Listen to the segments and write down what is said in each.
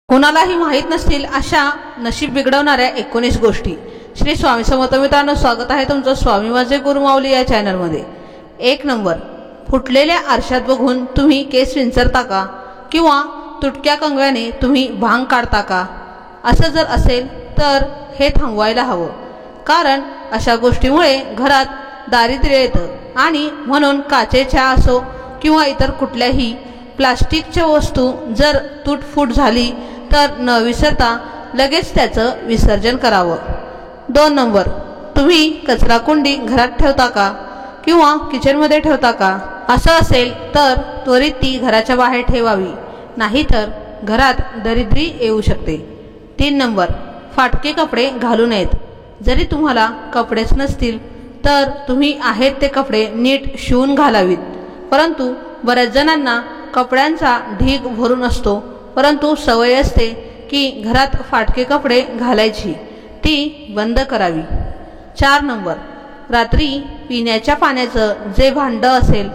कोणालाही माहीत नसतील अशा नशीब बिघडवणाऱ्या 19 गोष्टी। श्री स्वामी समर्थ मित्रांनो, स्वागत आहे तुमचं स्वामी माझे गुरुमाऊली या चॅनलमध्ये। 1 नंबर, फुटलेल्या आरशात बघून तुम्ही केस विंचरता का किंवा तुटक्या कंगव्याने तुम्ही भांग काढता का? असं जर असेल तर हे थांबवायला हवं, कारण अशा गोष्टीमुळे घरात दारिद्र्य येतं आणि म्हणून काचेच्या असो किंवा इतर कुठल्याही प्लास्टिकच्या वस्तू जर तुटफूट झाली तर न विसरता लगेच त्याचं विसर्जन करावं। 2 नंबर, तुम्ही कचरा कुंडी घरात ठेवता का किंवा किचनमध्ये ठेवता का? असं असेल तर त्वरित ती घराच्या बाहेर ठेवावी, नाहीतर घरात दरिद्री येऊ शकते। 3 नंबर, फाटके कपडे घालू नयेत। जरी तुम्हाला कपडेच नसतील तर तुम्ही आहेत ते कपडे नीट शिवून घालावीत, परंतु बऱ्याच जणांना कपड्यांचा ढीग भरून असतो, परंतु सवय असते की घरात फाटके कपडे घालायची, ती बंद करावी। 4 नंबर, रात्री पिण्याच्या पाण्याचं जे भांडं असेल,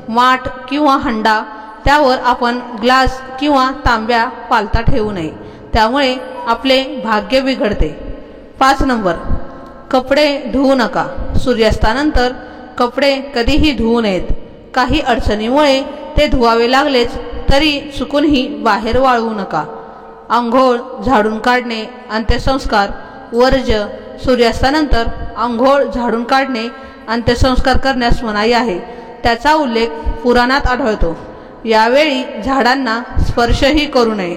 माठ किंवा हंडा, त्यावर आपण ग्लास किंवा तांब्या पालथा ठेवू नये, त्यामुळे आपले भाग्य बिघडते। 5 नंबर, कपडे धुवू नका। सूर्यास्तानंतर कपडे कधीही धुवू नयेत। काही अडचणीमुळे ते धुवावे लागलेच तरी चुकूनही बाहेर वाळवू नका। अंघोळ, झाडून काढणे, अंत्यसंस्कार वर्ज्य। सूर्यास्तानंतर अंघोळ, झाडून काढणे, अंत्यसंस्कार करण्यास मनाई आहे, त्याचा उल्लेख पुराणात आढळतो। यावेळी झाडांना स्पर्शही करू नये।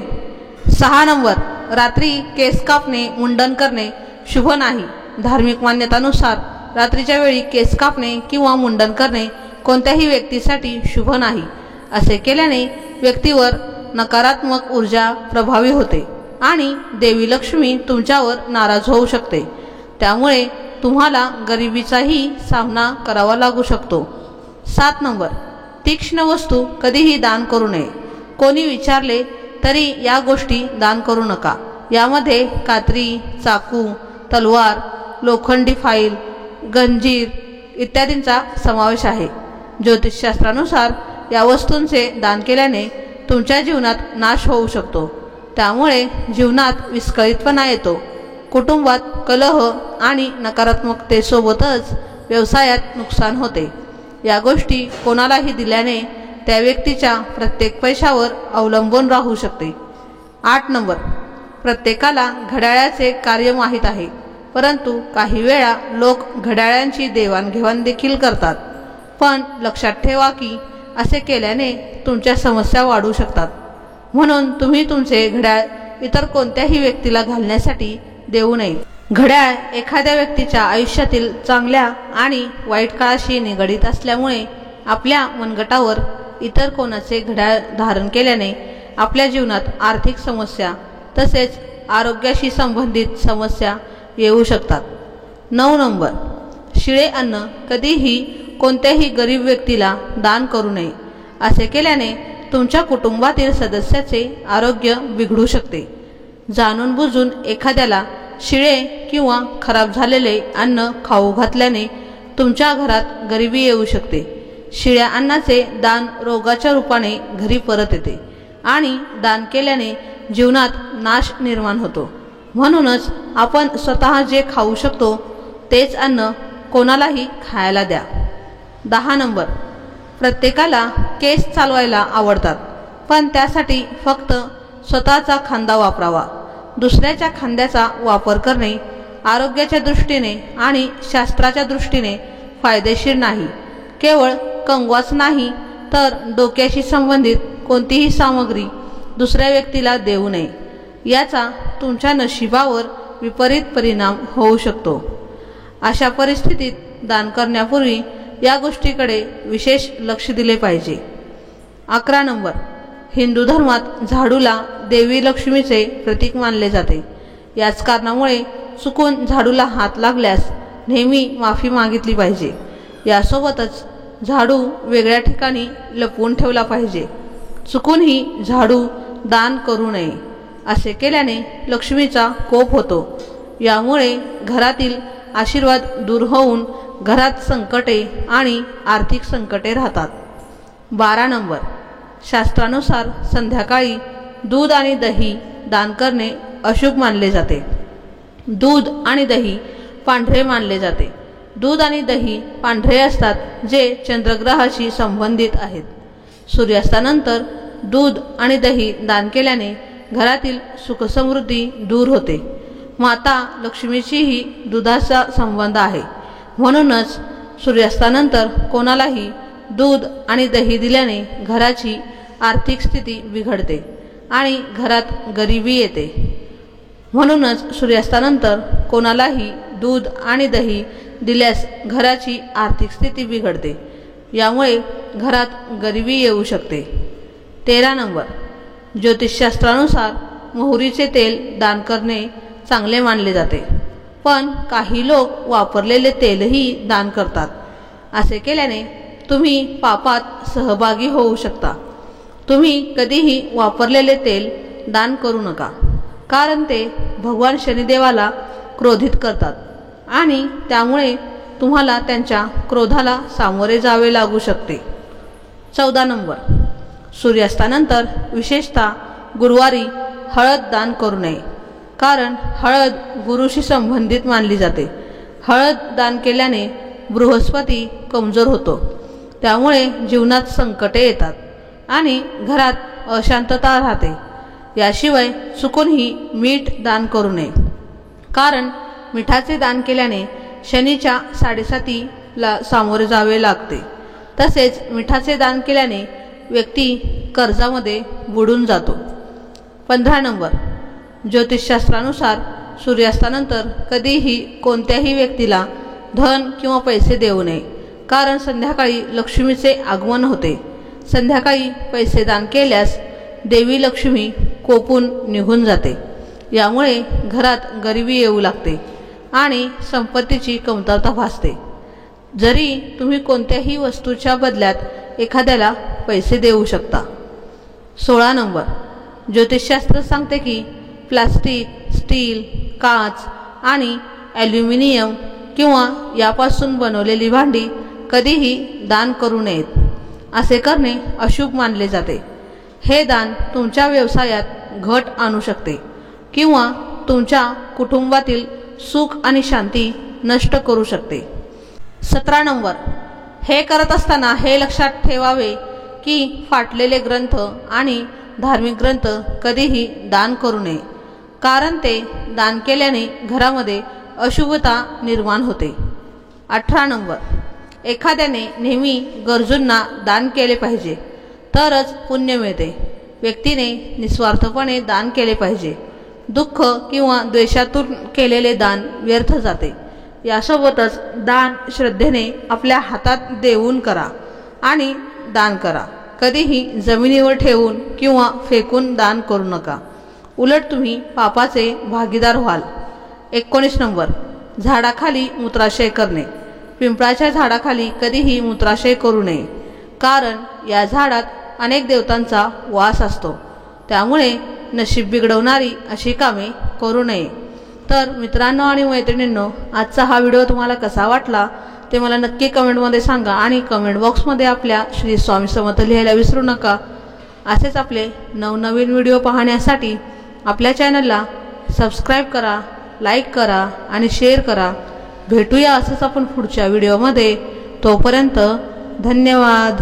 6 नंबर, रात्री केस कापणे, मुंडन करणे शुभ नाही। धार्मिक मान्यतानुसार रात्रीच्या वेळी केस कापणे किंवा मुंडन करणे कोणत्याही व्यक्तीसाठी शुभ नाही। असे केल्याने व्यक्तीवर नकारात्मक ऊर्जा प्रभावी होते आणि देवी लक्ष्मी तुमच्यावर नाराज होऊ शकते, त्यामुळे तुम्हाला गरिबीचाही सामना करावा लागू शकतो। 7 नंबर, तीक्ष्ण वस्तू कधीही दान करू नये। कोणी विचारले तरी या गोष्टी दान करू नका। यामध्ये कात्री, चाकू, तलवार, लोखंडी फाईल, गंजीर इत्यादींचा समावेश आहे। ज्योतिषशास्त्रानुसार या वस्तूंचे दान केल्याने तुमच्या जीवनात नाश होऊ शकतो, त्यामुळे जीवनात विस्कळीतपणा येतो, कुटुंबात कलह आणि नकारात्मकतेसोबतच व्यवसायात नुकसान होते। या गोष्टी कोणालाही दिल्याने त्या व्यक्तीच्या प्रत्येक पैशावर अवलंबून राहू शकते। 8 नंबर, प्रत्येकाला घड्याळाचे कार्य माहीत आहे, परंतु काही वेळा लोक घड्याळांची देवाणघेवाण देखील करतात, पण लक्षात ठेवा की असे केल्याने तुमच्या समस्या वाढू शकतात, म्हणून तुम्ही तुमचे घड्याळ इतर कोणत्याही व्यक्तीला घालण्यासाठी देऊ नये। घड्याळ एखाद्या व्यक्तीच्या आयुष्यातील चांगल्या आणि वाईट काळाशी निगडीत असल्यामुळे आपल्या मनगटावर इतर कोणाचे घड्याळ धारण केल्याने आपल्या जीवनात आर्थिक समस्या तसेच आरोग्याशी संबंधित समस्या येऊ शकतात। 9 नंबर, शिळे अन्न कधीही कोणत्याही गरीब व्यक्तीला दान करू नये। असे केल्याने तुमच्या कुटुंबातील सदस्याचे आरोग्य बिघडू शकते। जाणून बुजून एखाद्याला शिळे किंवा खराब झालेले अन्न खाऊ घातल्याने तुमच्या घरात गरिबी येऊ शकते। शिळ्या अन्नाचे दान रोगाच्या रूपाने घरी परत येते आणि दान केल्याने जीवनात नाश निर्माण होतो, म्हणूनच आपण स्वतः जे खाऊ शकतो तेच अन्न कोणालाही खायला द्या। 10 नंबर, प्रत्येकाला केस चालवायला आवडतात, पण त्यासाठी फक्त स्वतःचा खांदा वापरावा। दुसऱ्याच्या खांद्याचा वापर करणे आरोग्याच्या दृष्टीने आणि शास्त्राच्या दृष्टीने फायदेशीर नाही। केवळ कंगवाच नाही तर डोक्याशी संबंधित कोणतीही सामग्री दुसऱ्या व्यक्तीला देऊ नये, याचा तुमच्या नशिबावर विपरीत परिणाम होऊ शकतो। अशा परिस्थितीत दान करण्यापूर्वी या गोष्टीकडे विशेष लक्ष दिले पाहिजे। 11 नंबर, हिंदू धर्मात झाडूला देवी लक्ष्मीचे प्रतीक मानले जाते। याच कारणामुळे चुकून झाडूला हात लागल्यास नेहमी माफी मागितली पाहिजे। यासोबतच झाडू वेगळ्या ठिकाणी लपवून ठेवला पाहिजे। चुकूनही झाडू दान करू नये। असे केल्याने लक्ष्मीचा कोप होतो, यामुळे घरातील आशीर्वाद दूर होऊन घरात संकटे आणि आर्थिक संकटे राहतात। 12 नंबर, शास्त्रानुसार संध्याकाळी दूध आणि दही दान करणे अशुभ मानले जाते. दूध आणि दही पांढरे मानले जाते. दूध आणि दही पांढरे असतात जे चंद्रग्रहाशी संबंधित आहेत. सूर्यास्तानंतर दूध आणि दही दान केल्याने घरातील सुखसमृद्धी दूर होते. माता लक्ष्मीशीही दुधाचा संबंध आहे. म्हणूनच सूर्यास्तानंतर कोणालाही दूध आणि दही दिल्याने घराची आर्थिक स्थिती बिघडते आणि घरात गरिबी येते. म्हणूनच सूर्यास्तानंतर कोणालाही दूध आणि दही दिल्यास घराची आर्थिक स्थिती बिघडते. यामुळे घरात गरिबी येऊ शकते. 13 नंबर, ज्योतिषशास्त्रानुसार मोहरीचे तेल दान करणे चांगले मानले जाते. पण काही लोक वापरलेले तेलही दान करतात. असे केल्याने तुम्ही पापात सहभागी होऊ शकता. तुम्ही कधीही वापरलेले तेल दान करू नका, कारण ते भगवान शनिदेवाला क्रोधित करतात आणि त्यामुळे तुम्हाला त्यांच्या क्रोधाला सामोरे जावे लागू शकते. 14 नंबर, सूर्यास्तानंतर विशेषतः गुरुवारी हळद दान करू नये, कारण हळद गुरुशी संबंधित मानली जाते. हळद दान केल्याने बृहस्पती कमजोर होतो. त्यामुळे जीवनात संकटे येतात आणि घरात अशांतता राहते. याशिवाय चुकूनही मीठ दान करू नये, कारण मिठाचे दान केल्याने शनीच्या 7.5ला सामोरे जावे लागते. तसेच मिठाचे दान केल्याने व्यक्ती कर्जामध्ये बुडून जातो. 15 नंबर, ज्योतिषशास्त्रानुसार सूर्यास्तानंतर कधीही कोणत्याही व्यक्तीला धन किंवा पैसे देऊ नये, कारण संध्याकाळी लक्ष्मीचे आगमन होते. संध्याकाळी पैसे दान केल्यास देवी लक्ष्मी कोपून निघून जाते. यामुळे घरात गरिबी येऊ लागते आणि संपत्तीची कमतरता भासते. जरी तुम्ही कोणत्याही वस्तूच्या बदल्यात एखाद्याला पैसे देऊ शकता. 16 नंबर, ज्योतिषशास्त्र सांगते की प्लास्टिक, स्टील, काच आणि ॲल्युमिनियम किंवा यापासून बनवलेली भांडी कधीही दान करू नयेत. असे करणे अशुभ मानले जाते. हे दान तुमच्या व्यवसायात घट आणू शकते किंवा तुमच्या कुटुंबातील सुख आणि शांती नष्ट करू शकते. 17 नंबर, हे करत असताना हे लक्षात ठेवावे की फाटलेले ग्रंथ आणि धार्मिक ग्रंथ कधीही दान करू नये, कारण ते दान केल्याने घरामध्ये अशुभता निर्माण होते. 18 नंबर, एखाद्याने नेहमी गरजूंना दान केले पाहिजे, तरच पुण्य मिळते. व्यक्तीने निस्वार्थपणे दान केले पाहिजे. दुःख किंवा द्वेषातून केलेले दान व्यर्थ जाते. यासोबतच दान श्रद्धेने आपल्या हातात देऊन करा आणि दान करा. कधीही जमिनीवर ठेवून किंवा फेकून दान करू नका, उलट तुम्ही पापाचे भागीदार व्हाल. 19 नंबर, झाडाखाली मूत्राशय करणे. पिंपळाच्या झाडाखाली कधीही मूत्राशय करू नये, कारण या झाडात अनेक देवतांचा वास असतो. त्यामुळे नशीब बिघडवणारी अशी कामे करू नये. तर मित्रांनो आणि मैत्रिणींनो, आजचा हा व्हिडिओ तुम्हाला कसा वाटला ते मला नक्की कमेंटमध्ये सांगा आणि कमेंट बॉक्समध्ये आपल्या श्री स्वामी समर्थ लिहायला विसरू नका. असेच आपले नवनवीन व्हिडिओ पाहण्यासाठी आपल्या चॅनलला सबस्क्राईब करा, लाईक करा आणि शेअर करा. भेटूया असंच आपण पुढच्या व्हिडिओमध्ये. तोपर्यंत धन्यवाद.